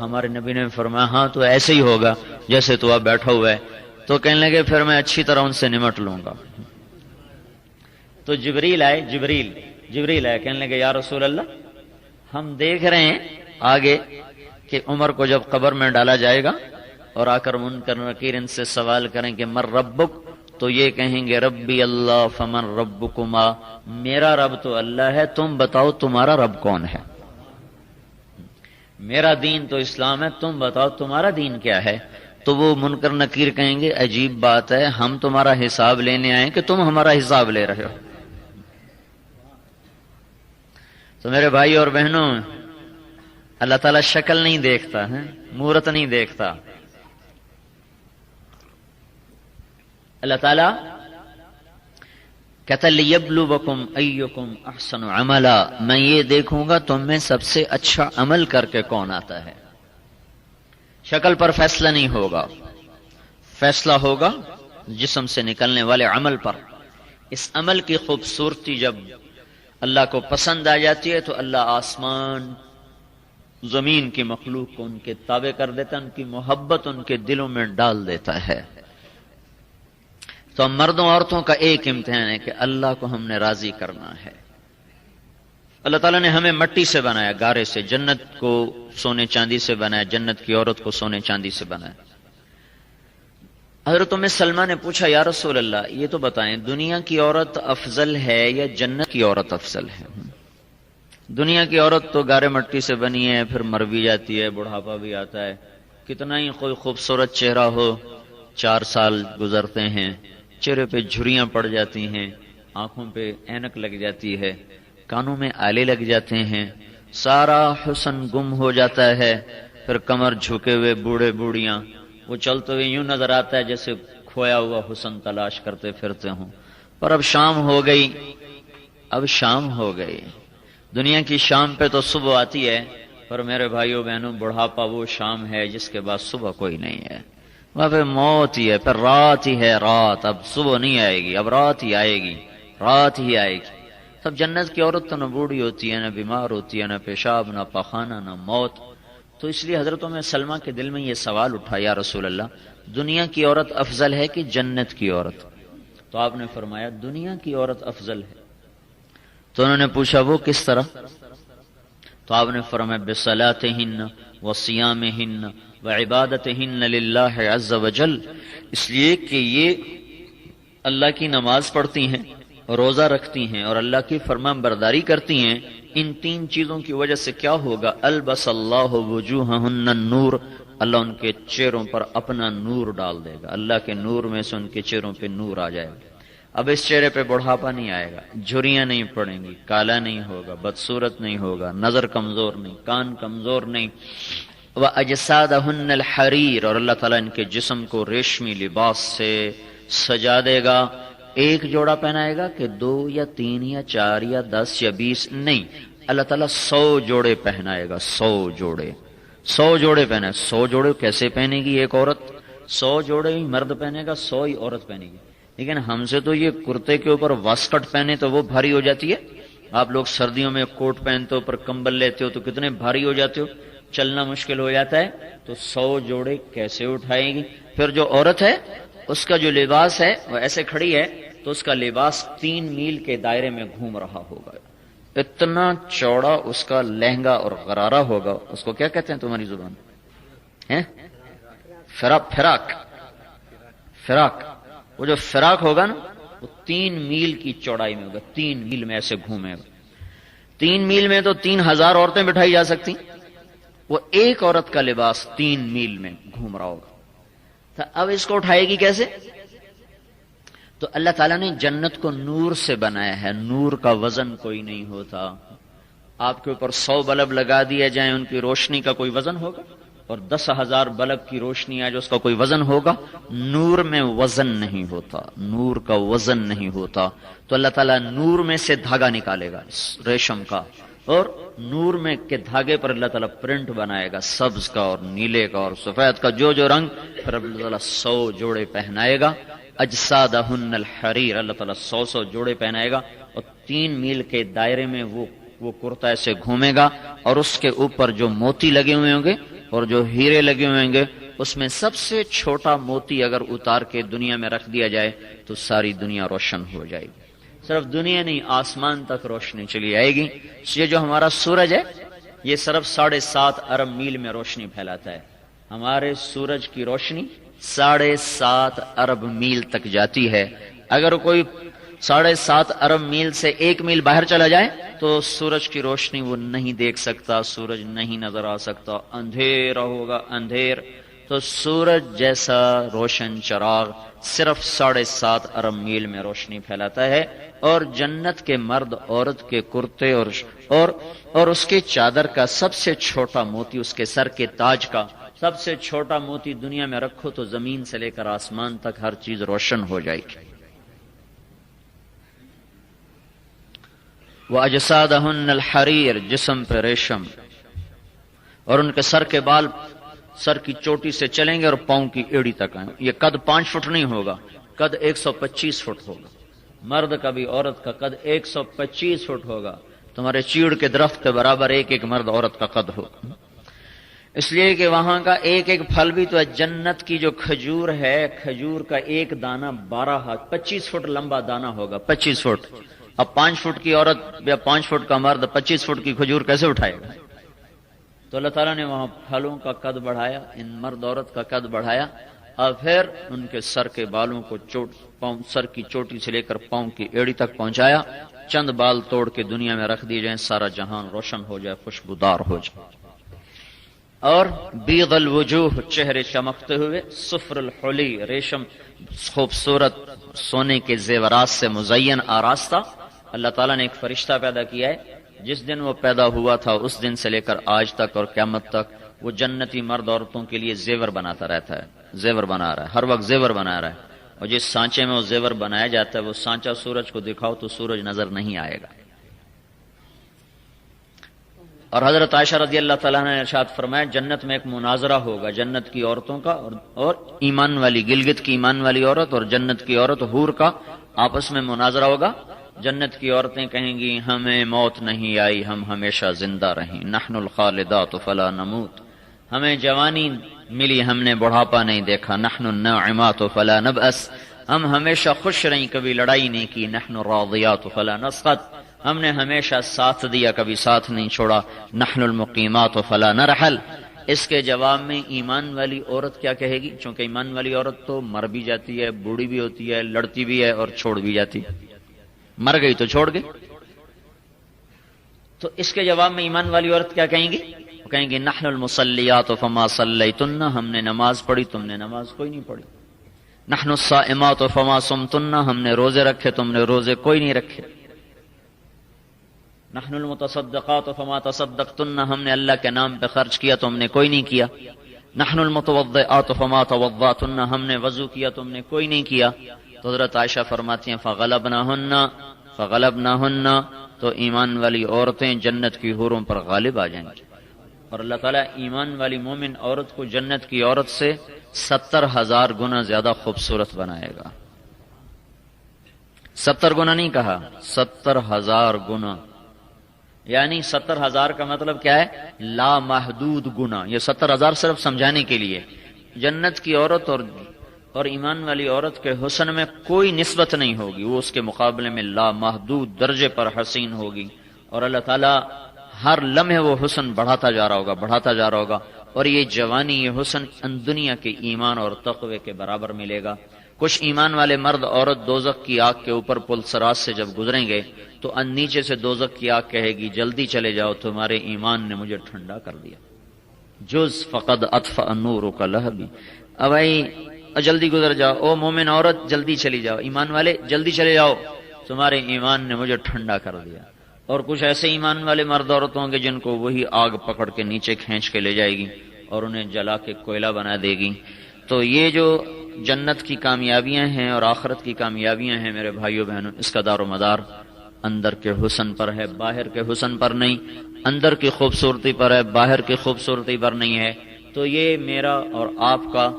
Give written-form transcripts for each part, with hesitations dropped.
ہمارے نبی نے فرمایا ہاں تو ایسے ہی ہوگا جیسے تو اب بیٹھا ہوا ہے. تو کہنے لگے پھر میں اچھی طرح ان سے نمٹ لوں گا. تو جبریل آئے کہنے لگے یا رسول اللہ ہم دیکھ رہے ہیں آگے کہ عمر کو جب قبر میں ڈالا جائے گا اور آ کر منکر نکیر ان سے سوال کریں کہ مر ربک، تو یہ کہیں گے ربی اللہ فمن ربکما، میرا رب تو اللہ ہے، تم بتاؤ تمہارا رب کون ہے. میرا دین تو اسلام ہے، تم بتاؤ تمہارا دین کیا ہے. تو وہ منکر نکیر کہیں گے عجیب بات ہے، ہم تمہارا حساب لینے آئے کہ تم ہمارا حساب لے رہے ہو. تو میرے بھائی اور بہنوں، اللہ تعالیٰ شکل نہیں دیکھتا ہے، مورت نہیں دیکھتا. اللہ تعالیٰ کہتا لیبلوکم ایکم احسن عملا، میں یہ دیکھوں گا تم میں سب سے اچھا عمل کر کے کون آتا ہے. شکل پر فیصلہ نہیں ہوگا، فیصلہ ہوگا جسم سے نکلنے والے عمل پر. اس عمل کی خوبصورتی جب اللہ کو پسند آ جاتی ہے تو اللہ آسمان زمین کی مخلوق کو ان کے تابع کر دیتا ہے، ان کی محبت ان کے دلوں میں ڈال دیتا ہے. تو مردوں عورتوں کا ایک امتحان ہے کہ اللہ کو ہم نے راضی کرنا ہے. اللہ تعالیٰ نے ہمیں مٹی سے بنایا، گارے سے، جنت کو سونے چاندی سے بنایا، جنت کی عورت کو سونے چاندی سے بنایا. حضرت ام سلمہ نے پوچھا یا رسول اللہ یہ تو بتائیں دنیا کی عورت افضل ہے یا جنت کی عورت افضل ہے؟ دنیا کی عورت تو گارے مٹی سے بنی ہے، پھر مر بھی جاتی ہے، بڑھاپا بھی آتا ہے، کتنا ہی کوئی خوبصورت چہرہ ہو 4 سال گزرتے ہیں، چہرے پہ جھریاں پڑ جاتی ہیں، آنکھوں پہ اینک لگ جاتی ہے، کانوں میں آلے لگ جاتے ہیں، سارا حسن گم ہو جاتا ہے. پھر کمر جھکے ہوئے بوڑھے بوڑھیاں، وہ چلتے ہوئے یوں نظر آتا ہے جیسے کھویا ہوا حسن تلاش کرتے پھرتے ہوں. پر اب شام ہو گئی، اب شام ہو گئی. دنیا کی شام پہ تو صبح آتی ہے، پر میرے بھائیوں بہنوں بڑھاپا وہ شام ہے جس کے بعد صبح کوئی نہیں ہے. وہاں پہ موت ہی ہے، پھر رات ہی ہے، رات. اب صبح نہیں آئے گی، اب رات ہی آئے گی، رات ہی آئے گی. سب جنت کی عورت تو نہ بوڑھی ہوتی ہے، نہ بیمار ہوتی ہے، نہ پیشاب، نہ پخانہ، نہ موت. تو اس لیے حضرت ام سلمہ کے دل میں یہ سوال اٹھا یا رسول اللہ دنیا کی عورت افضل ہے کہ جنت کی عورت؟ تو آپ نے فرمایا دنیا کی عورت افضل ہے. تو انہوں نے پوچھا وہ کس طرح؟ تو آپ نے فرمایا بصلاتہن وصیامہن وعبادتہن للہ عز وجل، اس لیے کہ یہ اللہ کی نماز پڑھتی ہیں، روزہ رکھتی ہیں اور اللہ کی فرمان برداری کرتی ہیں. ان 3 چیزوں کی وجہ سے کیا ہوگا؟ البس اللہ وجوہہن النور، اللہ ان کے چہروں پر اپنا نور ڈال دے گا، اللہ کے نور میں سے ان کے چہروں پہ نور آ جائے گا. اب اس چہرے پہ بڑھاپا نہیں آئے گا، جھریاں نہیں پڑیں گی، کالا نہیں ہوگا، بدصورت نہیں ہوگا، نظر کمزور نہیں، کان کمزور نہیں. وَأَجْسَادَهُنَّ الْحَرِيرُ، اور اللہ تعالیٰ ان کے جسم کو ریشمی لباس سے سجا دے گا. ایک جوڑا پہنائے گا کہ 2 یا 3 یا 4 یا 10 یا 20 نہیں، اللہ تعالیٰ 100 جوڑے پہنائے گا. 100 جوڑے پہنے. 100 جوڑے کیسے پہنے گی ایک عورت؟ 100 جوڑے ہی مرد پہنے گا، 100 ہی عورت پہنے گی. لیکن ہم سے تو یہ کرتے کے اوپر واسکٹ پہنے تو وہ بھاری ہو جاتی ہے. آپ لوگ سردیوں میں کوٹ پہنتے ہو، پر کمبل لیتے ہو تو کتنے بھاری ہو جاتے ہو، چلنا مشکل ہو جاتا ہے. تو 100 جوڑے کیسے اٹھائے گی؟ پھر جو عورت ہے اس کا جو لباس ہے وہ ایسے کھڑی ہے تو اس کا لباس 3 میل کے دائرے میں گھوم رہا ہوگا. اتنا چوڑا اس کا لہنگا اور غرارہ ہوگا. اس کو کیا کہتے ہیں تمہاری زبان ہے؟ فراق. وہ جو فراق ہوگا نا وہ 3 میل کی چوڑائی میں ہوگا، 3 میل میں ایسے گھومے گا. 3 میل میں تو 3000 عورتیں بٹھائی جا سکتی، وہ ایک عورت کا لباس 3 میل میں گھوم رہا ہوگا. تو اب اس کو اٹھائے گی کیسے؟ تو اللہ تعالیٰ نے جنت کو نور سے بنایا ہے. نور کا وزن کوئی نہیں ہوتا. آپ کے اوپر 100 بلب لگا دیے جائیں، ان کی روشنی کا کوئی وزن ہوگا؟ اور 10,000 بلب کی روشنی ہے جو اس کا کوئی وزن ہوگا؟ نور میں وزن نہیں ہوتا، نور کا وزن نہیں ہوتا. تو اللہ تعالیٰ نور میں سے دھاگا نکالے گا ریشم کا، اور نور میں کے دھاگے پر اللہ تعالیٰ پرنٹ بنائے گا، سبز کا اور نیلے کا اور سفید کا، جو رنگ. پھر اللہ تعالیٰ 100 جوڑے پہنائے گا. اجسادہن الحریر، اللہ تعالیٰ 100 جوڑے پہنائے گا اور 3 میل کے دائرے میں وہ کرتا ایسے گھومے گا، اور اس کے اوپر جو موتی لگے ہوئے ہوں گے اور جو ہیرے لگے ہوئیں گے اس میں سب سے چھوٹا موتی اگر اتار کے دنیا میں رکھ دیا جائے تو ساری دنیا روشن ہو جائے گی. صرف دنیا نہیں، آسمان تک روشنی چلی آئے گی. یہ جو ہمارا سورج ہے یہ صرف 7.5 ارب میل میں روشنی پھیلاتا ہے. ہمارے سورج کی روشنی 7.5 ارب میل تک جاتی ہے. اگر کوئی 7.5 ارب میل سے 1 میل باہر چلا جائے تو سورج کی روشنی وہ نہیں دیکھ سکتا، سورج نہیں نظر آ سکتا، اندھیرا ہوگا اندھیر. تو سورج جیسا روشن چراغ صرف 7.5 ارب میل میں روشنی پھیلاتا ہے. اور جنت کے مرد عورت کے کرتے اور اس کے چادر کا سب سے چھوٹا موتی، اس کے سر کے تاج کا سب سے چھوٹا موتی دنیا میں رکھو تو زمین سے لے کر آسمان تک ہر چیز روشن ہو جائے گی. وَأَجْسَادَهُنَّ الْحَرِيرُ، جسم پہ ریشم، اور ان کے سر کے بال سر کی چوٹی سے چلیں گے اور پاؤں کی ایڑی تک آئیں. یہ قد 5 فٹ نہیں ہوگا، قد 125 فٹ ہوگا. مرد کا بھی عورت کا قد 125 فٹ ہوگا. تمہارے چیڑ کے درخت کے برابر ایک مرد عورت کا قد ہوگا. اس لیے کہ وہاں کا ایک پھل بھی تو ہے. جنت کی جو کھجور ہے، کھجور کا ایک دانہ 12 ہاتھ 25 فٹ لمبا دانہ ہوگا. 25 فٹ. اب 5 فٹ کی عورت یا 5 فٹ کا مرد 25 فٹ کی کھجور کیسے اٹھائے گا؟ تو اللہ تعالیٰ نے وہاں پھلوں کا قد بڑھایا، ان مرد عورت کا قد بڑھایا، اور پھر ان کے سر کے بالوں کو سر کی چوٹی سے لے کر پاؤں کی ایڑی تک پہنچایا. چند بال توڑ کے دنیا میں رکھ دیے جائیں، سارا جہان روشن ہو جائے، خوشبودار ہو جائے. اور بیض الوجوہ، چہرے چمکتے ہوئے، صفر الحلی، ریشم خوبصورت سونے کے زیورات سے مزین آراستہ. اللہ تعالیٰ نے ایک فرشتہ پیدا کیا ہے، جس دن وہ پیدا ہوا تھا اس دن سے لے کر آج تک اور قیامت تک وہ جنتی مرد عورتوں کے لیے زیور بناتا رہتا ہے. زیور بنا رہا ہے، ہر وقت زیور بنا رہا ہے. اور جس سانچے میں وہ زیور بنایا جاتا ہے وہ سانچہ سورج کو دکھاؤ تو سورج نظر نہیں آئے گا. اور حضرت عائشہ رضی اللہ تعالیٰ نے ارشاد فرمایا جنت میں ایک مناظرہ ہوگا جنت کی عورتوں کا اور ایمان والی گلگت کی ایمان والی عورت اور جنت کی عورت حور کا آپس میں مناظرہ ہوگا. جنت کی عورتیں کہیں گی ہمیں موت نہیں آئی، ہم ہمیشہ زندہ رہیں. نحن الخالدات فلا نموت، ہمیں جوانی ملی، ہم نے بڑھاپا نہیں دیکھا. نحن الناعمات فلا نبأس، ہم ہمیشہ خوش رہیں، کبھی لڑائی نہیں کی. نحن الراضیات فلا نسخط، ہم نے ہمیشہ ساتھ دیا، کبھی ساتھ نہیں چھوڑا. نحن المقیمات فلا نرحل. اس کے جواب میں ایمان والی عورت کیا کہے گی؟ چونکہ ایمان والی عورت تو مر بھی جاتی ہے، بوڑھی بھی ہوتی ہے، لڑتی بھی ہے اور چھوڑ بھی جاتی ہے. مر گئی تو چھوڑ گئی. تو اس کے جواب میں ایمان والی عورت کیا کہیں گی؟ وہ کہیں گی نحن المصلیات فما صلیتن، ہم نے نماز پڑھی، تم نے نماز کوئی نہیں پڑھی. نحن الصائمات فما صمتن، ہم نے روزے رکھے، تم نے روزے کوئی نہیں رکھے. نحن المتصدقات فما تصدقتن، ہم نے اللہ کے نام پہ خرچ کیا، تم نے کوئی نہیں کیا. نحن المتوضئات فما توضأتن، ہم نے وضو کیا، تم نے کوئی نہیں کیا. تو حضرت عائشہ فرماتی ہیں فغلبناہن، تو ایمان والی عورتیں جنت کی حوروں پر غالب آ جائیں گی. اور اللہ تعالیٰ ایمان والی مومن عورت کو جنت کی عورت سے 70,000 گنا زیادہ خوبصورت بنائے گا. 70 گنا نہیں کہا، 70,000 گنا. یعنی 70,000 کا مطلب کیا ہے؟ لامحدود گنا. یہ 70,000 صرف سمجھانے کے لیے. جنت کی عورت اور ایمان والی عورت کے حسن میں کوئی نسبت نہیں ہوگی، وہ اس کے مقابلے میں لامحدود درجے پر حسین ہوگی. اور اللہ تعالیٰ ہر لمحے وہ حسن بڑھاتا جا رہا ہوگا. اور یہ جوانی، یہ حسن دنیا کے ایمان اور تقوی کے برابر ملے گا. کچھ ایمان والے مرد عورت دوزخ کی آگ کے اوپر پل صراط سے جب گزریں گے تو نیچے سے دوزخ کی آگ کہے گی جلدی چلے جاؤ، تمہارے ایمان نے مجھے ٹھنڈا کر دیا. جز فقد اطفأ نورک لہبی، اب جلدی گزر جاؤ. او مومن عورت جلدی چلی جاؤ، ایمان والے جلدی چلے جاؤ، تمہارے ایمان نے مجھے ٹھنڈا کر دیا. اور کچھ ایسے ایمان والے مرد عورت ہوں گے جن کو وہی آگ پکڑ کے نیچے کھینچ کے لے جائے گی اور انہیں جلا کے کوئلہ بنا دے گی. تو یہ جو جنت کی کامیابیاں ہیں اور آخرت کی کامیابیاں ہیں میرے بھائیو بہنوں، اس کا دار و مدار اندر کے حسن پر ہے، باہر کے حسن پر نہیں. اندر کی خوبصورتی پر ہے، باہر کی خوبصورتی پر نہیں ہے. تو یہ میرا اور آپ کا،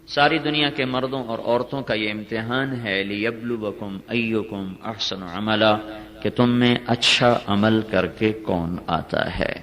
ساری دنیا کے مردوں اور عورتوں کا یہ امتحان ہے. لیبلوکم ایکم احسن عملا، کہ تم میں اچھا عمل کر کے کون آتا ہے.